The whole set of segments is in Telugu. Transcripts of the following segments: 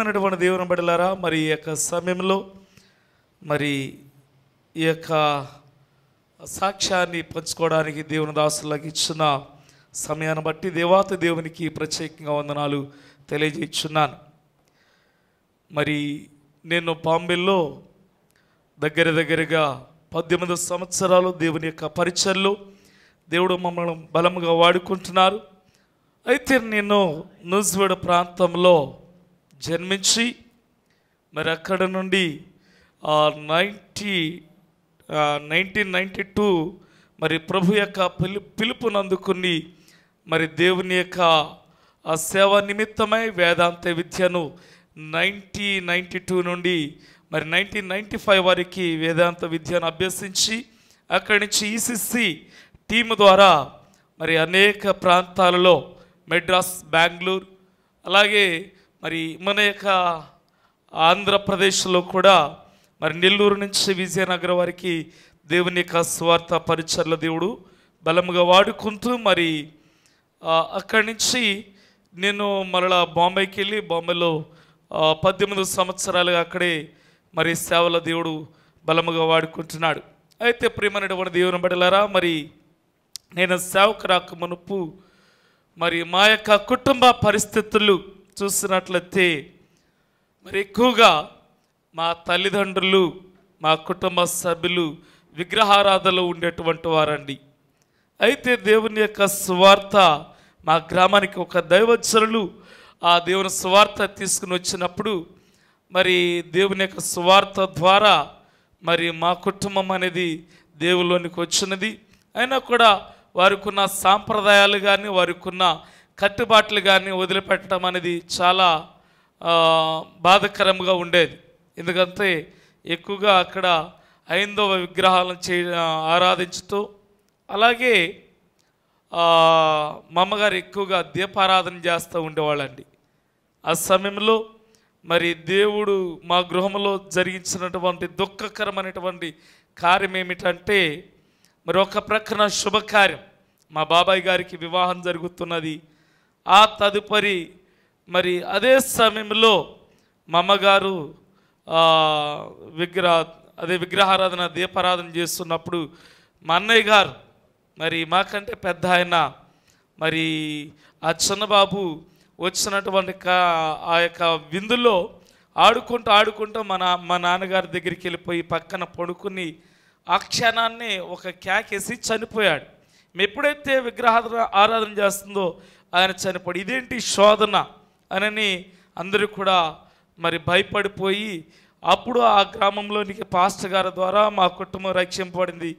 ప్రియమైనటువంటి దేవుని బిడ్డలారా, మరి ఈ యొక్క సమయంలో మరి ఈ యొక్క సాక్ష్యాన్ని పంచుకోవడానికి దేవుని దాసులకు ఇచ్చిన సమయాన్ని బట్టి దేవాతి దేవునికి ప్రత్యేకంగా వందనాలు తెలియజేస్తున్నాను. మరి నేను బాంబేలో దగ్గరగా 18 సంవత్సరాలు దేవుని యొక్క పరిచర్లో దేవుడు మమ్మల్ని బలముగా వాడుకుంటున్నారు. అయితే నేను నూజివీడు ప్రాంతంలో జన్మించి మరి అక్కడ నుండి 1992 మరి ప్రభు యొక్క పిలుపునందుకుని మరి దేవుని యొక్క ఆ సేవ నిమిత్తమై వేదాంత విద్యను 1992 నుండి మరి 1995 వరకు వేదాంత విద్యను అభ్యసించి అక్కడి నుంచి ఈసీసీ టీము ద్వారా మరి అనేక ప్రాంతాలలో మెడ్రాస్, బెంగళూరు, అలాగే మరి మన యొక్క ఆంధ్రప్రదేశ్లో కూడా మరి నెల్లూరు నుంచి విజయనగరం వరకు దేవుని యొక్క స్వార్థ పరిచర్ల దేవుడు బలముగా వాడుకుంటూ మరి అక్కడి నుంచి నేను మరలా బాంబేకి వెళ్ళి బాంబేలో 18 సంవత్సరాలుగా అక్కడే మరి సేవల దేవుడు బలముగా వాడుకుంటున్నాడు. అయితే ప్రియమైనటువంటి దేవుని బిడ్డలారా, మరి నేను సేవకు రాక మునుపు మరి మా యొక్క కుటుంబ పరిస్థితులు చూసినట్లయితే మరి ఎక్కువగా మా తల్లిదండ్రులు, మా కుటుంబ సభ్యులు విగ్రహారాధనలో ఉండేటువంటి వారండి. అయితే దేవుని యొక్క సువార్త మా గ్రామానికి ఒక దైవజనులు ఆ దేవుని సువార్త తీసుకుని వచ్చినప్పుడు మరి దేవుని యొక్క సువార్త ద్వారా మరి మా కుటుంబం అనేది దేవుల్లోనికి వచ్చినది. అయినా కూడా వారికున్న సాంప్రదాయాలు కానీ వారికున్న కట్టుబాట్లు కానీ వదిలిపెట్టడం అనేది చాలా బాధాకరంగా ఉండేది. ఎందుకంటే ఎక్కువగా అక్కడ హైందవ విగ్రహాలను ఆరాధించుతూ, అలాగే మా అమ్మగారు ఎక్కువగా దీపారాధన చేస్తూ ఉండేవాళ్ళండి. ఆ సమయంలో మరి దేవుడు మా గృహంలో జరిగించినటువంటి దుఃఖకరమైనటువంటి కార్యం ఏమిటంటే మరి ఒక ప్రక్కన శుభకార్యం, మా బాబాయ్ గారికి వివాహం జరుగుతున్నది. ఆ తదుపరి మరి అదే సమయంలో మా అమ్మగారు విగ్రహారాధన దీపారాధన చేస్తున్నప్పుడు మా అన్నయ్య గారు మరి మాకంటే పెద్ద ఆయన మరి ఆ చిన్నబాబు వచ్చినటువంటి ఆ యొక్క విందులో ఆడుకుంటూ మా నాన్నగారి దగ్గరికి వెళ్ళిపోయి పక్కన పడుకుని ఆ క్షణాన్ని ఒక కేకేసి చనిపోయాడు. ఎప్పుడైతే ఆరాధన చేస్తుందో ఆయన చనిపోయాడు. ఇదేంటి శోధన అని అందరూ కూడా మరి భయపడిపోయి అప్పుడు ఆ గ్రామంలోనికి పాస్టర్ గారి ద్వారా మా కుటుంబం రక్షింపబడింది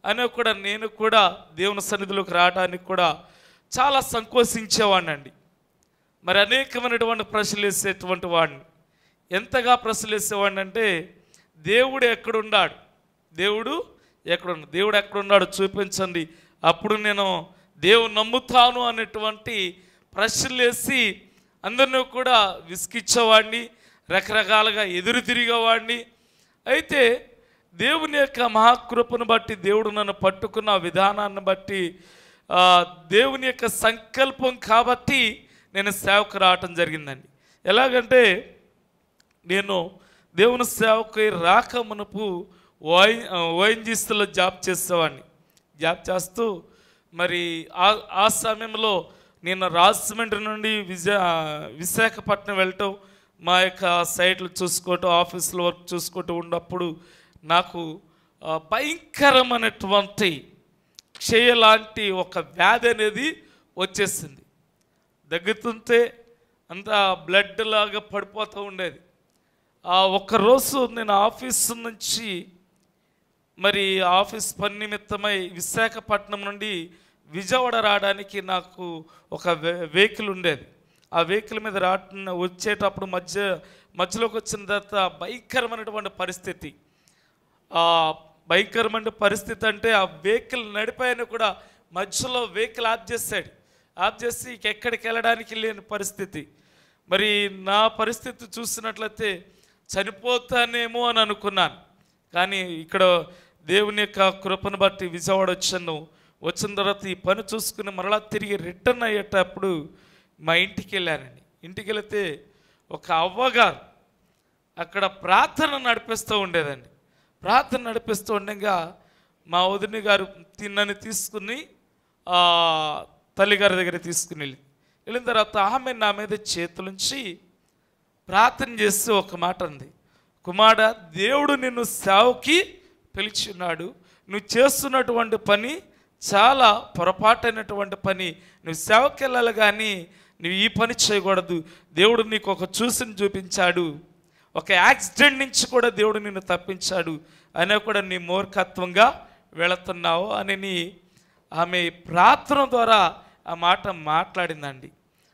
అని కూడా నేను కూడా దేవుని సన్నిధిలోకి రావడానికి కూడా చాలా సంకోచించేవాడిని అండి. మరి అనేకమైనటువంటి ప్రశ్నలు వేసేటువంటి వాడిని. ఎంతగా ప్రశ్నలు వేసేవాడిని అంటే దేవుడు ఎక్కడున్నాడు, దేవుడు ఎక్కడున్నాడు చూపించండి, అప్పుడు నేను దేవుని నమ్ముతాను అనేటువంటి ప్రశ్నలు వేసి అందరినీ కూడా విసిగిచ్చేవాడిని, రకరకాలుగా ఎదురు తిరిగేవాడిని. అయితే దేవుని యొక్క మహాకృపను బట్టి దేవుడు నన్ను పట్టుకున్న విధానాన్ని బట్టి దేవుని యొక్క సంకల్పం కాబట్టి నేను సేవకు రావటం జరిగిందండి. ఎలాగంటే నేను దేవుని సేవకు రాక మునుపు ఓఎన్జీసీలో జాబ్ చేసేవాడిని. జాబ్ చేస్తూ మరి ఆ సమయంలో నేను రాజమండ్రి నుండి విశాఖపట్నం వెళ్ళటం, మా యొక్క సైట్లు చూసుకోవటం, ఆఫీసులో వర్క్ చూసుకుంటూ ఉన్నప్పుడు నాకు భయంకరమైనటువంటి క్షయలాంటి ఒక వ్యాధి అనేది వచ్చేసింది. దగ్గుతుంటే అంతా బ్లడ్ లాగా పడిపోతూ ఉండేది. ఒక్కరోజు నేను ఆఫీసు నుంచి మరి ఆఫీస్ పని నిమిత్తమై విశాఖపట్నం నుండి విజయవాడ రావడానికి నాకు ఒక వెహికల్ ఉండేది. ఆ వెహికల్ మీద వచ్చేటప్పుడు మధ్యలోకి వచ్చిన తర్వాత భయంకరమైనటువంటి పరిస్థితి. భయంకరమైన పరిస్థితి అంటే ఆ వెహికల్ నడిపాయని కూడా మధ్యలో వెహికల్ ఆఫ్ చేశాడు. ఆఫ్ చేసి ఎక్కడికి వెళ్ళడానికి లేని పరిస్థితి. మరి నా పరిస్థితి చూసినట్లయితే చనిపోతానేమో అని అనుకున్నాను. కానీ ఇక్కడ దేవుని యొక్క కృపను బట్టి విజయవాడ వచ్చిన తర్వాత ఈ పని చూసుకుని మరలా తిరిగి రిటర్న్ అయ్యేటప్పుడు మా ఇంటికి వెళ్ళానండి. ఇంటికి వెళితే ఒక అవ్వగారు అక్కడ ప్రార్థన నడిపిస్తూ ఉండేదండి. ప్రార్థన నడిపిస్తూ ఉండగా మా వదిన గారు నన్ను తీసుకుని తల్లిగారి దగ్గర తీసుకుని వెళ్ళిన తర్వాత ఆమె నా మీద చేతులుంచి ప్రార్థన చేస్తూ ఒక మాట అంది, కుమార, దేవుడు నిన్ను సేవకి పిలిచున్నాడు. నువ్వు చేస్తున్నటువంటి పని చాలా పొరపాటైనటువంటి పని. నువ్వు సేవకి వెళ్ళాలి కానీ నువ్వు ఈ పని చేయకూడదు. దేవుడు నీకు ఒక చూపించాడు, ఒక యాక్సిడెంట్ నుంచి కూడా దేవుడు నిన్ను తప్పించాడు అయినా కూడా నీ మూర్ఖత్వంగా వెళుతున్నావు అని ఆమె ప్రార్థన ద్వారా ఆ మాట మాట్లాడిందండి.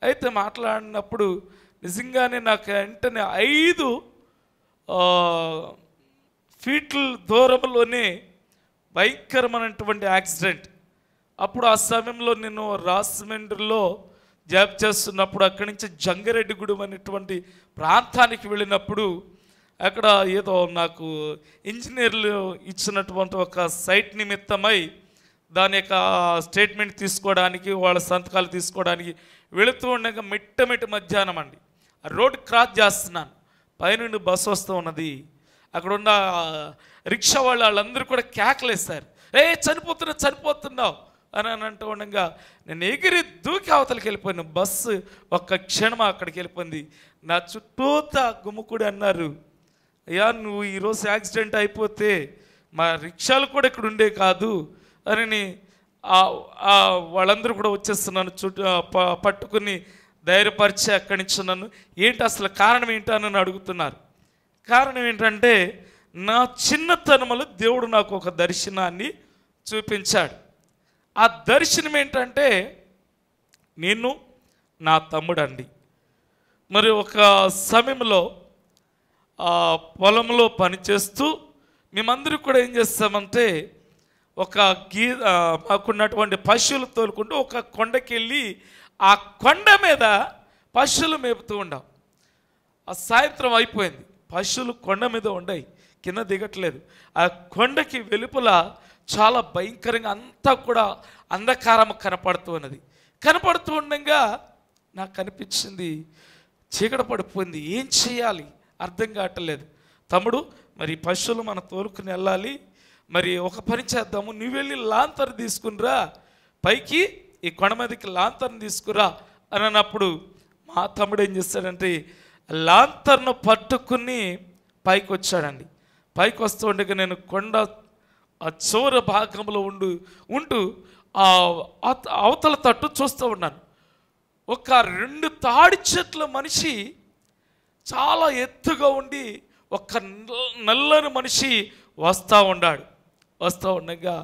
అయితే మాట్లాడినప్పుడు నిజంగానే నాకు వెంటనే 5 ఫీట్ల దూరంలోనే భయంకరమైనటువంటి యాక్సిడెంట్. అప్పుడు ఆ సమయంలో నేను రాజమండ్రిలో జాబ్ చేస్తున్నప్పుడు అక్కడి నుంచి జంగారెడ్డిగూడెం అనేటువంటి ప్రాంతానికి వెళ్ళినప్పుడు అక్కడ ఏదో నాకు ఇంజనీర్లు ఇచ్చినటువంటి ఒక సైట్ నిమిత్తమై దాని యొక్క స్టేట్మెంట్ తీసుకోవడానికి, వాళ్ళ సంతకాలు తీసుకోవడానికి వెళుతూ ఉండగా మిట్ట మధ్యాహ్నం అండి, ఆ రోడ్ క్రాస్ చేస్తున్నాను. పైనుండి బస్సు వస్తూ ఉన్నది. అక్కడ ఉన్న రిక్షా వాళ్ళందరూ కూడా కేకలేస్తారు, చనిపోతున్నావు అని అంటూ ఉండగా నేను ఎగిరి దూకి అవతలకి వెళ్ళిపోయాను. బస్సు ఒక్క క్షణం అక్కడికి వెళ్ళిపోయింది. నా చుట్టూతా గుమ్ముకుడి అన్నారు, అయ్యా నువ్వు ఈరోజు యాక్సిడెంట్ అయిపోతే మా రిక్షాలు కూడా ఇక్కడ ఉండే కాదు అని వాళ్ళందరూ కూడా వచ్చేస్తున్నాను చుట్టూ పట్టుకుని ధైర్యపరిచి అక్కడి నుంచి నన్ను ఏంటి అసలు కారణం ఏంటని అడుగుతున్నారు. కారణం ఏంటంటే నా చిన్నతనములో దేవుడు నాకు ఒక దర్శనాన్ని చూపించాడు. ఆ దర్శనం ఏంటంటే నేను నా తమ్ముడండి మరి ఒక సమయంలో పొలంలో పనిచేస్తూ మేమందరూ కూడా ఏం చేస్తామంటే ఒక మాకున్నటువంటి పశువులు తోలుకుంటూ ఒక కొండకి వెళ్ళి ఆ కొండ మీద పశువులు మేపుతూ ఉండాం. ఆ సాయంత్రం అయిపోయింది, పశువులు కొండ మీద ఉన్నాయి, కింద దిగట్లేదు. ఆ కొండకి వెలుపల చాలా భయంకరంగా అంతా కూడా అంధకారం కనపడుతూ ఉండగా నాకు కనిపించింది, చీకటి పడిపోయింది, ఏం చేయాలి అర్థం కావట్లేదు. తమ్ముడు, మరి పశువులు మనం తోలుకుని వెళ్ళాలి, మరి ఒక పని చేద్దాము, నువ్వు వెళ్ళి లాంతర్ తీసుకునిరా, పైకి ఈ కొండ మీదకి లాంతర్ని తీసుకురా అని అన్నప్పుడు మా తమ్ముడు ఏం చేస్తాడంటే లాంతర్ను పట్టుకుని పైకి వచ్చాడండి. పైకి వస్తూ ఉండగా నేను కొండ ఆ చివర భాగంలో ఉంటూ అవతల తట్టు చూస్తూ ఉన్నాను. ఒక 2 తాడి చెట్ల మనిషి చాలా ఎత్తుగా ఉండి ఒక నల్లని మనిషి వస్తూ ఉండగా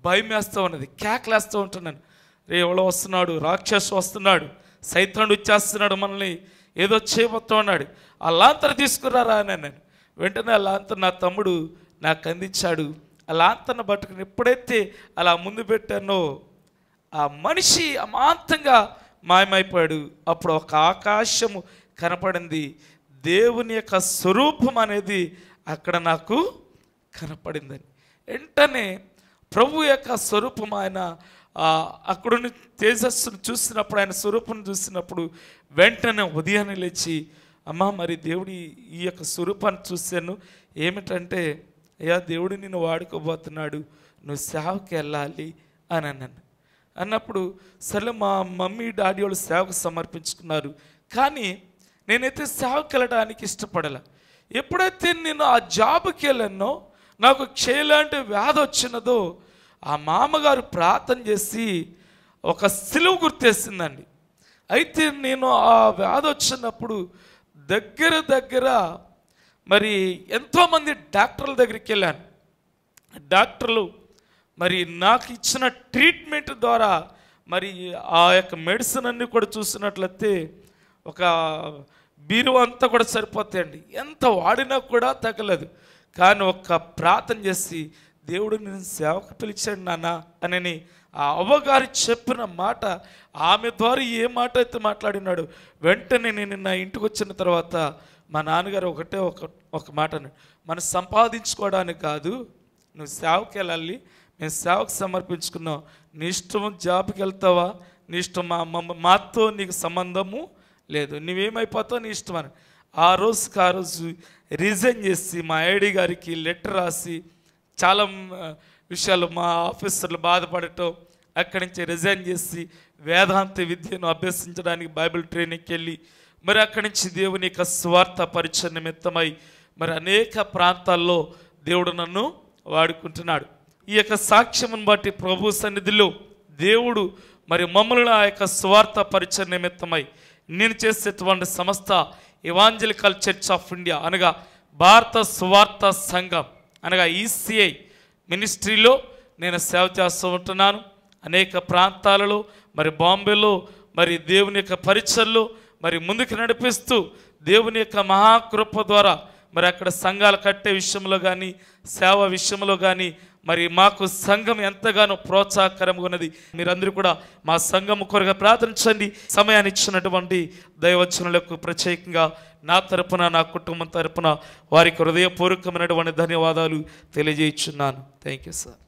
భయం వేస్తూ ఉన్నది, కేకలేస్తూ ఉంటున్నాను, రే ఎవడో వస్తున్నాడు, రాక్షసు వస్తున్నాడు, సైతానుడు వచ్చేస్తున్నాడు, మనల్ని ఏదో చేయబోతూ ఉన్నాడు, ఆ లాంతర్ తీసుకురారా అని నేను వెంటనే ఆ లాంతర్ నా తమ్ముడు నాకు అందించాడు. ఆ లాంతర్ను పట్టుకుని ఎప్పుడైతే అలా ముందు పెట్టానో ఆ మనిషి అమాంతంగా మాయమైపోయాడు. అప్పుడు ఒక ఆకాశము కనపడింది, దేవుని యొక్క స్వరూపం అనేది అక్కడ నాకు కనపడిందని. వెంటనే ప్రభు యొక్క స్వరూపం ఆయన అక్కడున్న తేజస్సును చూసినప్పుడు, ఆయన స్వరూపం చూసినప్పుడు వెంటనే ఉదయాన్నే లేచి, అమ్మ మరి దేవుడి ఈ యొక్క స్వరూపాన్ని చూశాను, ఏమిటంటే అయ్యా దేవుడు నిన్ను వాడుకోబోతున్నాడు, నువ్వు సేవకి వెళ్ళాలి అని అన్నప్పుడు సరే మా మమ్మీ డాడీ వాళ్ళు సేవకు సమర్పించుకున్నారు. కానీ నేనైతే సేవకి వెళ్ళడానికి ఇష్టపడలే. ఎప్పుడైతే నేను ఆ జాబ్కి వెళ్ళానో నాకు క్షయలాంటి వ్యాధి వచ్చినదో ఆ మామగారు ప్రార్థన చేసి ఒక సిలువ గుర్తేసిందండి. అయితే నేను ఆ వ్యాధి వచ్చినప్పుడు దగ్గర మరి ఎంతోమంది డాక్టర్ల దగ్గరికి వెళ్ళాను. డాక్టర్లు మరి నాకు ఇచ్చిన ట్రీట్మెంట్ ద్వారా మరి ఆ యొక్క మెడిసిన్ అన్నీ కూడా చూసినట్లయితే ఒక బీరువా అంతా కూడా సరిపోతాయండి, ఎంత వాడినా కూడా తగ్గలేదు. కానీ ఒక్క ప్రార్థన చేసి దేవుడు నేను సేవకు పిలిచాడు నాన్న అని ఆ అవ్వగారు చెప్పిన మాట, ఆమె ద్వారా ఏ మాట అయితే మాట్లాడినాడు, వెంటనే నేను నా ఇంటికి వచ్చిన తర్వాత మా నాన్నగారు ఒకటే ఒక మాట అన్నాడు, మనం సంపాదించుకోవడానికి కాదు, నువ్వు సేవకి వెళ్ళాలి, మేము సేవకు సమర్పించుకున్నావు, నీ ఇష్టం జాబ్కి వెళ్తావా, నీ ఇష్టం, మాతో నీకు సంబంధము లేదు, నువ్వేమైపోతావు నీ ఇష్టం అని. ఆ రోజు రిజైన్ చేసి మా ఐడి గారికి లెటర్ రాసి చాలా విషయాలు మా ఆఫీసర్లు బాధపడటం, అక్కడి నుంచి రిజైన్ చేసి వేదాంత విద్యను అభ్యసించడానికి బైబిల్ ట్రైనింగ్కి వెళ్ళి మరి అక్కడి నుంచి దేవుని యొక్క స్వార్థ పరిచయ నిమిత్తమై మరి అనేక ప్రాంతాల్లో దేవుడు నన్ను వాడుకుంటున్నాడు. ఈ యొక్క సాక్ష్యమును బట్టి ప్రభు సన్నిధిలో దేవుడు మరి మమ్మల్ని ఆ యొక్క స్వార్థ పరిచయ నిమిత్తమై నేను చేసేటువంటి సంస్థ ఎవాంజలికల్ చర్చ్ ఆఫ్ ఇండియా అనగా భారత స్వార్థ సంఘం అనగా ఈసీఐ మినిస్ట్రీలో నేను సేవ చేస్తూ ఉంటున్నాను. అనేక ప్రాంతాలలో మరి బాంబేలో మరి దేవుని యొక్క పరిచయలో మరి ముందుకు నడిపిస్తూ దేవుని యొక్క మహాకృప ద్వారా మరి అక్కడ సంఘాలు కట్టే విషయంలో కానీ సేవ విషయంలో కానీ మరి మాకు సంఘం ఎంతగానో ప్రోత్సాహకరంగా ఉన్నది. మీరందరూ కూడా మా సంఘం కొరగా ప్రార్థించండి. సమయాన్ని ఇచ్చినటువంటి దైవజనులకు ప్రత్యేకంగా నా తరపున నా కుటుంబం తరపున వారికి హృదయపూర్వకమైనటువంటి ధన్యవాదాలు తెలియజేయుచున్నాను. Thank you sir.